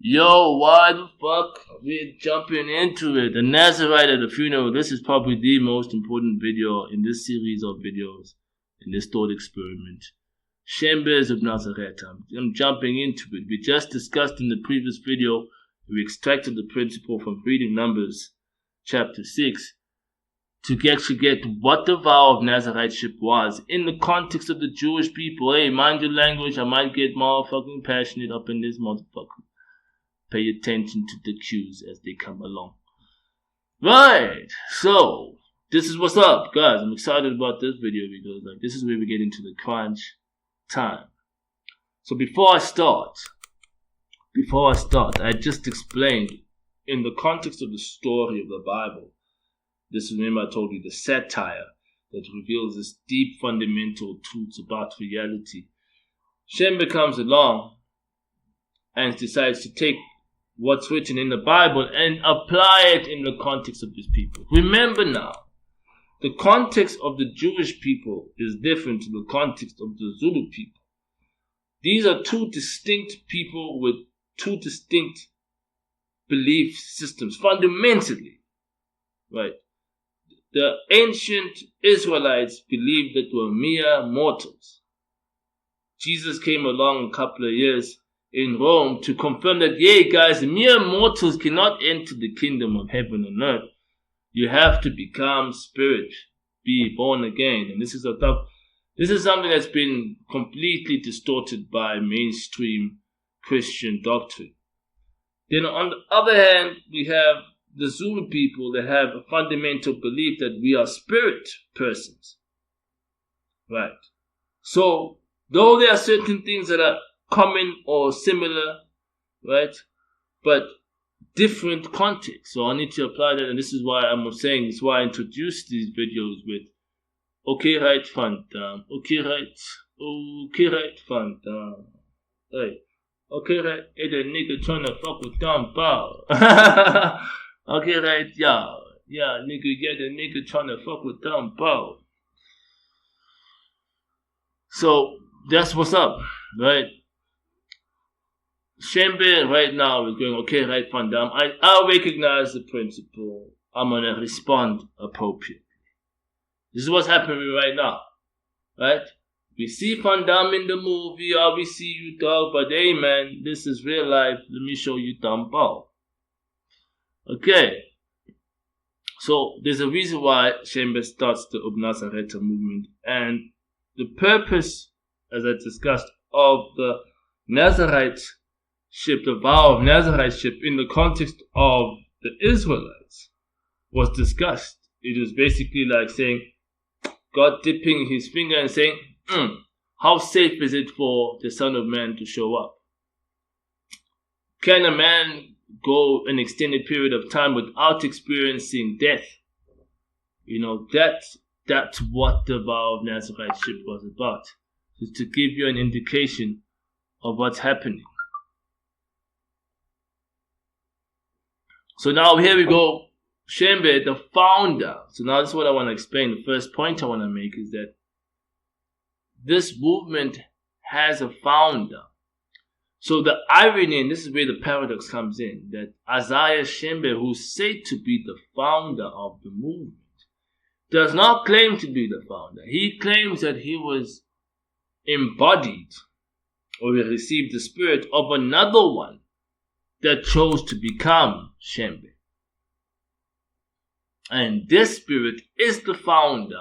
Yo, why the fuck? We're jumping into it. The Nazarite at the funeral. This is probably the most important video in this series of videos in this thought experiment. SHEMBES of Nazareth. I'm jumping into it. We just discussed in the previous video, we extracted the principle from reading Numbers chapter 6 to actually get what the vow of Nazariteship was in the context of the Jewish people. Hey, mind your language. I might get motherfucking passionate up in this motherfucker. Pay attention to the cues as they come along. Right, so this is what's up, guys. I'm excited about this video because this is where we get into the crunch time. So before I start, I just explained in the context of the story of the Bible. This, remember I told you, the satire that reveals this deep fundamental truths about reality. Shem comes along and decides to take what's written in the Bible and apply it in the context of his people. Remember now, the context of the Jewish people is different to the context of the Zulu people. These are two distinct people with two distinct belief systems, fundamentally. Right? The ancient Israelites believed that were mere mortals. Jesus came along a couple of years in Rome to confirm that, yeah, guys, mere mortals cannot enter the kingdom of heaven and earth. You have to become spirit, be born again. And this is something that's been completely distorted by mainstream Christian doctrine. Then on the other hand, we have the Zulu people that have a fundamental belief that we are spirit persons. Right. So, though there are certain things that are common or similar, right? But different context. So I need to apply that, and this is why I'm saying, it's why I introduced these videos with okay, right, fanta. Okay, right, fanta. Hey, okay, right, hey, the nigga tryna fuck with dumb power. Okay, right, yeah, nigga, yeah, the nigga tryna fuck with dumb power. So that's what's up, right? Shembe right now is going, okay, right, Van Dam. I recognize the principle. I'm going to respond appropriately. This is what's happening right now. Right? We see Van Dam in the movie, or we see you dog, but hey man, this is real life. Let me show you Dambao. Okay. So there's a reason why Shembe starts the UBUNAZARETHA movement. And the purpose, as I discussed, of the Nazarite the vow of Nazariteship in the context of the Israelites was discussed. It was basically like saying, God dipping his finger and saying, how safe is it for the Son of Man to show up? Can a man go an extended period of time without experiencing death? You know, that's what the vow of Nazariteship was about. Just to give you an indication of what's happening. So now here we go, Shembe, the founder. So now this is what I want to explain. The first point I want to make is that this movement has a founder. So the irony, and this is where the paradox comes in, that Isaiah Shembe, who's said to be the founder of the movement, does not claim to be the founder. He claims that he was embodied, or he received the spirit of another one that chose to become Shembe. And this spirit is the founder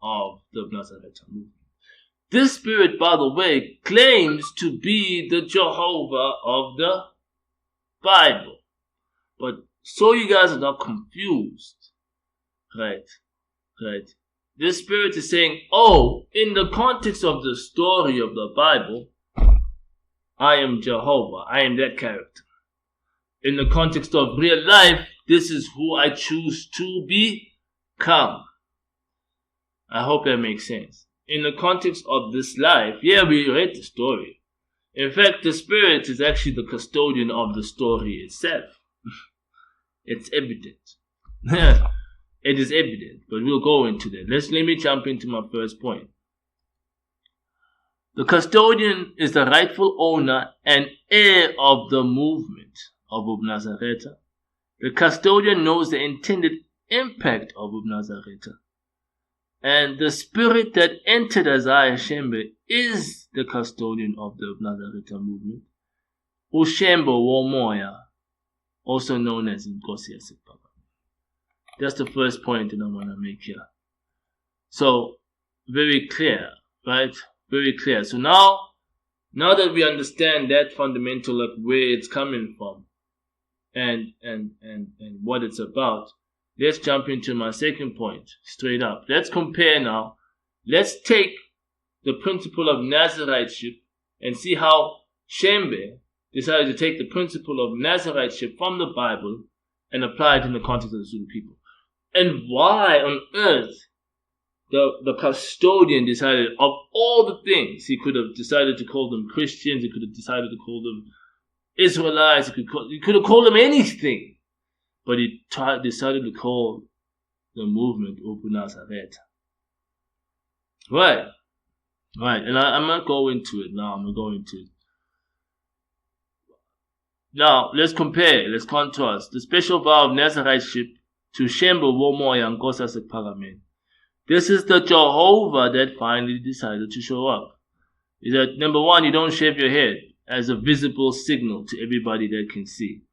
of the UBUNAZARETHA movement. This spirit, by the way, claims to be the Jehovah of the Bible. But so you guys are not confused, right? This spirit is saying, oh, in the context of the story of the Bible, I am Jehovah. I am that character. In the context of real life, this is who I choose to become. I hope that makes sense. In the context of this life, yeah, we read the story. In fact, the spirit is actually the custodian of the story itself. It's evident. It is evident, but we'll go into that. Let me jump into my first point. The custodian is the rightful owner and heir of the movement of UBUNAZARETHA. The custodian knows the intended impact of UBUNAZARETHA. And the spirit that entered Isaiah Shembe is the custodian of the UBUNAZARETHA movement. Ushembe womoya, also known as Inkosi Yasekpaka. That's the first point that I want to make here. So, very clear, right? Very clear. So now that we understand that fundamental, like where it's coming from and what it's about, let's jump into my second point straight up. Let's compare now. Let's take the principle of Naziriteship and see how Shembe decided to take the principle of Naziriteship from the Bible and apply it in the context of the Zulu people. And why on earth the custodian decided, of all the things, he could have decided to call them Christians, he could have decided to call them Israelites, he could have called them anything, but he decided to call the movement UBUNAZARETHA. Right, and I'm not going into it now, I'm not going into it. Now, let's compare, let's contrast the special vow of Naziriteship to Shembe womoya Nkosi Yasekpaka. This is the Jehovah that finally decided to show up. Is that number one, you don't shave your head as a visible signal to everybody that can see.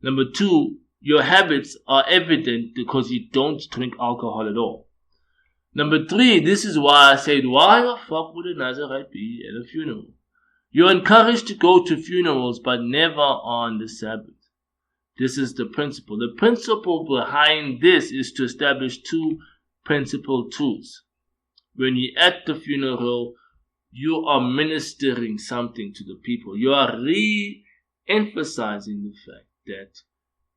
Number two, your habits are evident because you don't drink alcohol at all. Number three, this is why I said, why the fuck would a Nazarite be at a funeral? You're encouraged to go to funerals, but never on the Sabbath. This is the principle. The principle behind this is to establish two principal truths. When you're at the funeral, you are ministering something to the people. You are re-emphasizing the fact that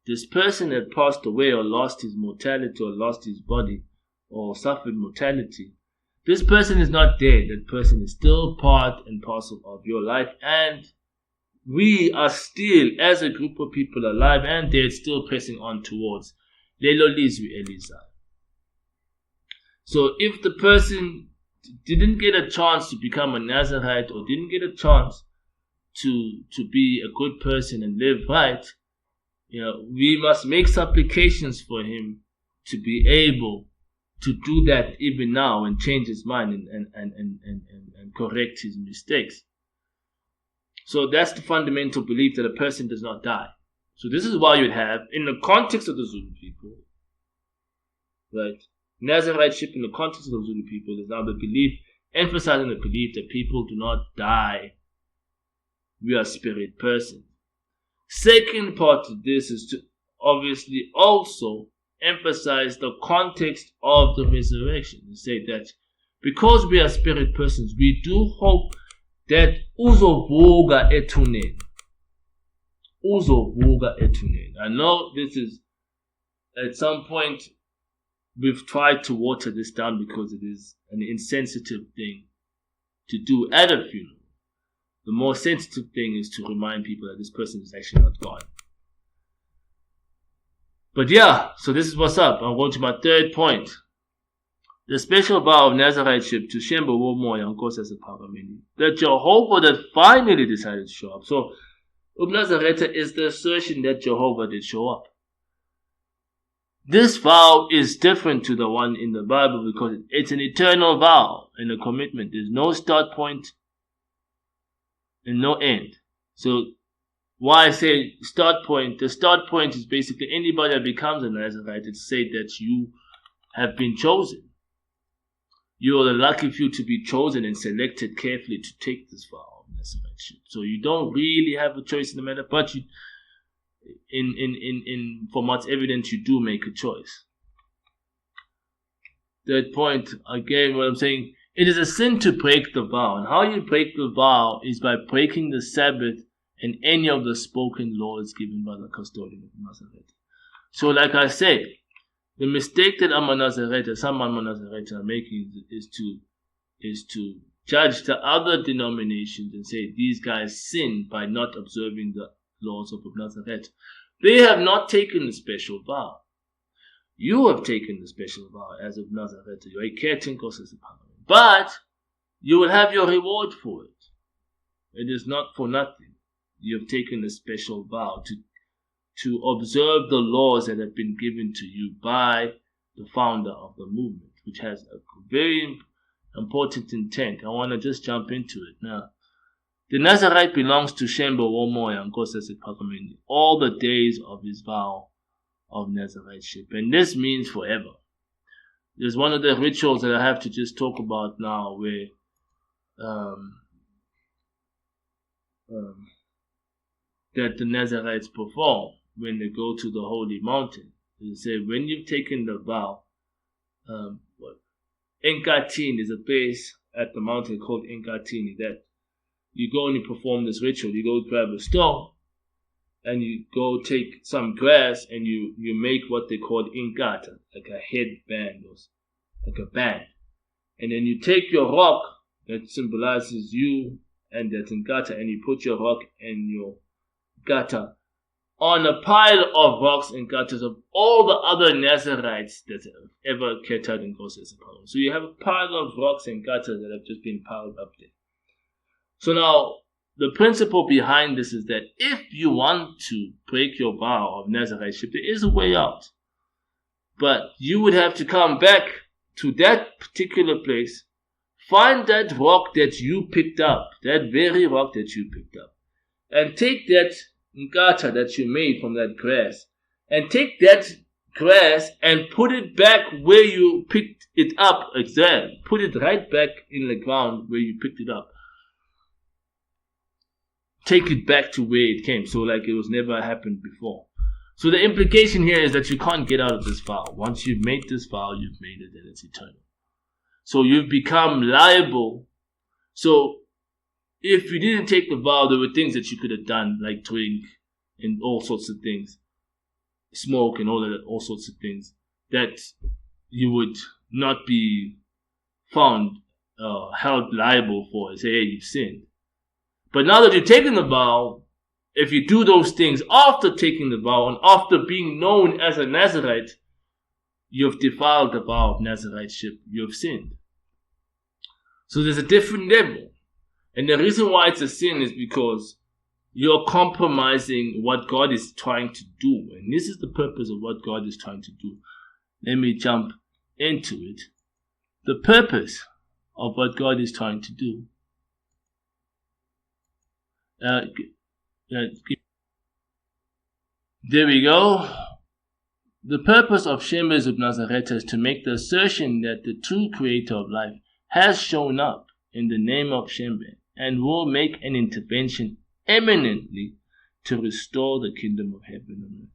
this person had passed away or lost his mortality or lost his body or suffered mortality. This person is not dead. That person is still part and parcel of your life, and we are still, as a group of people, alive and dead, still pressing on towards Lelo Lizwi Eliza. So if the person didn't get a chance to become a Nazarite or didn't get a chance to be a good person and live right, we must make supplications for him to be able to do that even now and change his mind and correct his mistakes. So that's the fundamental belief that a person does not die. So this is why you'd have, in the context of the Zulu people, right, Naziriteship in the context of the Zulu people is now the belief, emphasizing the belief that people do not die. We are spirit persons. Second part of this is to obviously also emphasize the context of the resurrection. To say that because we are spirit persons, we do hope that uzovuka ethuneni. Uzovuka ethuneni. I know this is, at some point, we've tried to water this down because it is an insensitive thing to do at a funeral. The more sensitive thing is to remind people that this person is actually not gone. But yeah, so this is what's up. I'm going to my third point. The special vow of Naziriteship to Shembe womoya Nkosi Yasekpaka, that Jehovah that finally decided to show up. So UBUNAZARETHA is the assertion that Jehovah did show up. This vow is different to the one in the Bible because it's an eternal vow and a commitment. There's no start point and no end. So why I say start point, the start point is basically anybody that becomes a Nazarite. It's say that you have been chosen. You are the lucky few to be chosen and selected carefully to take this vow of Naziriteship. So you don't really have a choice in the matter, but you, from what's evident, you do make a choice. Third point, again, what I'm saying, it is a sin to break the vow. And how you break the vow is by breaking the Sabbath and any of the spoken laws given by the custodian of Nazareth. So like I said, the mistake that some Nazareth are making is to judge the other denominations and say these guys sin by not observing the laws of Nazareth. They have not taken the special vow. You have taken the special vow as of Nazareth. You are a caretaker, but you will have your reward for it. It is not for nothing. You have taken a special vow to observe the laws that have been given to you by the founder of the movement, which has a very important intent. I want to just jump into it now. The Nazirite belongs to Shembe Womoya Nkosese Phakameni all the days of his vow of Naziriteship, and this means forever. There's one of the rituals that I have to just talk about now, where that the Nazirites perform when they go to the holy mountain. They say, when you've taken the vow, Enkatini is a place at the mountain called Enkatini that you go and you perform this ritual. You go grab a stone and you go take some grass and you make what they call inkata, like a headband or like a band. And then you take your rock that symbolizes you and that inkata, and you put your rock and your gata on a pile of rocks and gatas of all the other Nazirites that have ever catered in Nkosese Phakameni. So you have a pile of rocks and gatas that have just been piled up there. So now, the principle behind this is that if you want to break your vow of Naziriteship, there is a way out. But you would have to come back to that particular place, find that rock that you picked up, that very rock that you picked up, and take that ngata that you made from that grass, and take that grass and put it back where you picked it up again. Put it right back in the ground where you picked it up. Take it back to where it came, so like it was never happened before. So the implication here is that you can't get out of this vow. Once you've made this vow, you've made it, and it's eternal. So you've become liable. So if you didn't take the vow, there were things that you could have done, like drink and all sorts of things, smoke and all sorts of things, that you would not be found held liable for and say, hey, you've sinned. But now that you've taken the vow, if you do those things after taking the vow and after being known as a Nazirite, you've defiled the vow of Naziriteship. You've sinned. So there's a different level. And the reason why it's a sin is because you're compromising what God is trying to do. And this is the purpose of what God is trying to do. Let me jump into it. The purpose of what God is trying to do. There we go. The purpose of Shembes UBUNAZARETHA is to make the assertion that the true creator of life has shown up in the name of Shembe and will make an intervention eminently to restore the kingdom of heaven on earth.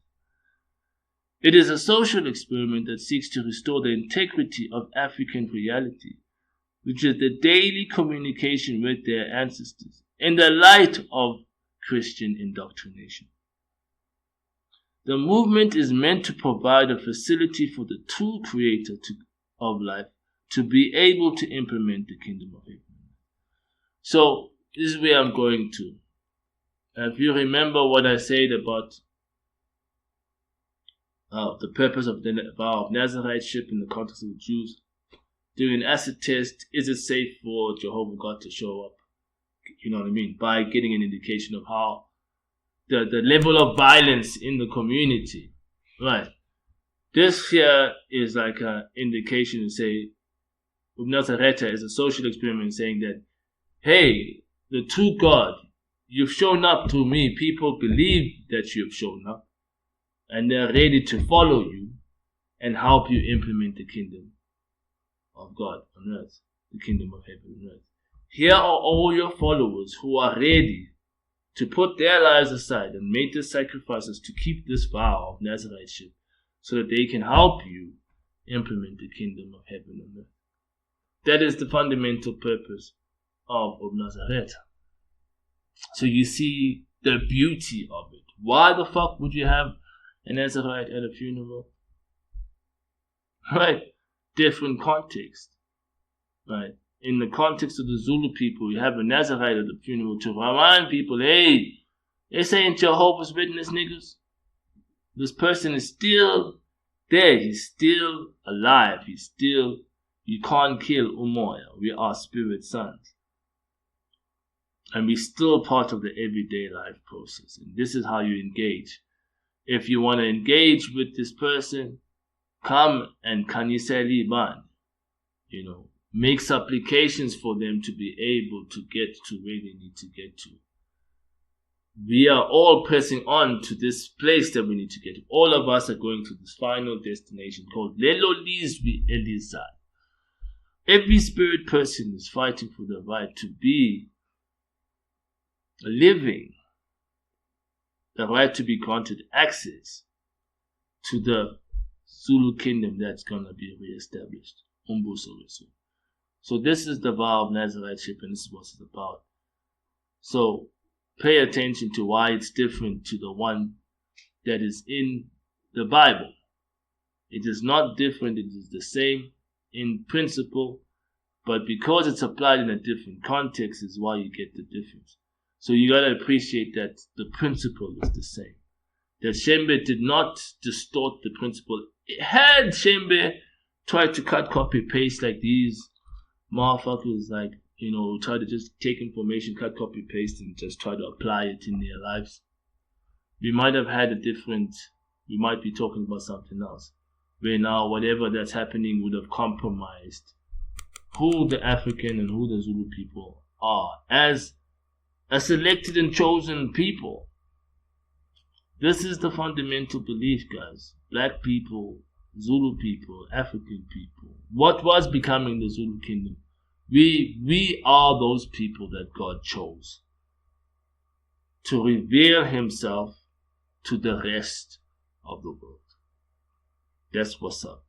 It is a social experiment that seeks to restore the integrity of African reality, which is the daily communication with their ancestors in the light of Christian indoctrination. The movement is meant to provide a facility for the true creator of life to be able to implement the kingdom of heaven. So, this is where I'm going to. If you remember what I said about the purpose of the vow of Naziriteship in the context of the Jews, doing an acid test, is it safe for Jehovah God to show up? You know what I mean? By getting an indication of how the level of violence in the community. Right. This here is like an indication to say, UBUNAZARETHA is a social experiment saying that, hey, the true God, you've shown up to me. People believe that you've shown up, and they're ready to follow you and help you implement the kingdom of God on earth, the kingdom of heaven on earth. Here are all your followers who are ready to put their lives aside and make the sacrifices to keep this vow of Naziriteship so that they can help you implement the kingdom of heaven on earth. That is the fundamental purpose of UBUNAZARETHA. So you see the beauty of it. Why the fuck would you have a Nazirite at a funeral? Right? Different context. Right? In the context of the Zulu people, you have a Nazirite at the funeral to remind people, hey, this ain't Jehovah's Witness niggas. This person is still there. He's still alive. He's still, you can't kill Umoya. We are spirit sons. And we're still part of the everyday life process. And this is how you engage. If you want to engage with this person, come and kaniseli ban. Make supplications for them to be able to get to where they need to get to. We are all pressing on to this place that we need to get to. All of us are going to this final destination called Lelo Lizwi Elizad. Every spirit person is fighting for the right to be living, the right to be granted access to the Zulu kingdom that's going to be reestablished. So this is the vow of Naziriteship, and this is what it's about. So pay attention to why it's different to the one that is in the Bible. It is not different, it is the same in principle, but because it's applied in a different context is why you get the difference. So you gotta appreciate that the principle is the same. That Shembe did not distort the principle. Had Shembe tried to cut, copy, paste like these motherfuckers, try to just take information, cut, copy, paste, and just try to apply it in their lives, we might have had we might be talking about something else. Where now whatever that's happening would have compromised who the African and who the Zulu people are as a selected and chosen people. This is the fundamental belief, guys. Black people, Zulu people, African people. What was becoming the Zulu kingdom? We are those people that God chose to reveal himself to the rest of the world. That's what's up.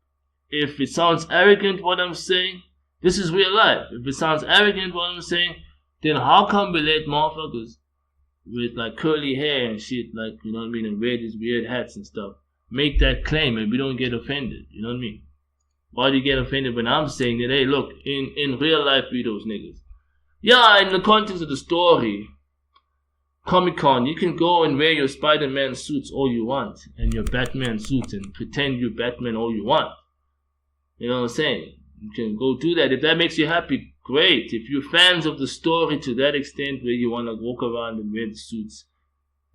If it sounds arrogant what I'm saying, this is real life. If it sounds arrogant what I'm saying, then how come we let motherfuckers with curly hair and shit, and wear these weird hats and stuff, make that claim and we don't get offended, you know what I mean? Why do you get offended when I'm saying that, hey, look, in real life, we those niggas? Yeah, in the context of the story, Comic-Con, you can go and wear your Spider-Man suits all you want, and your Batman suits, and pretend you're Batman all you want. You know what I'm saying? You can go do that. If that makes you happy, great. If you're fans of the story to that extent where you want to walk around and wear the suits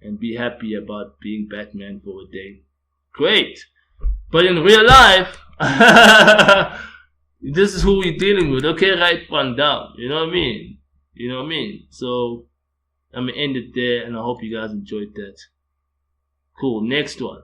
and be happy about being Batman for a day, great. But in real life, this is who we're dealing with. Okay, write one down. You know what I mean? So I'm going to end it there, and I hope you guys enjoyed that. Cool. Next one.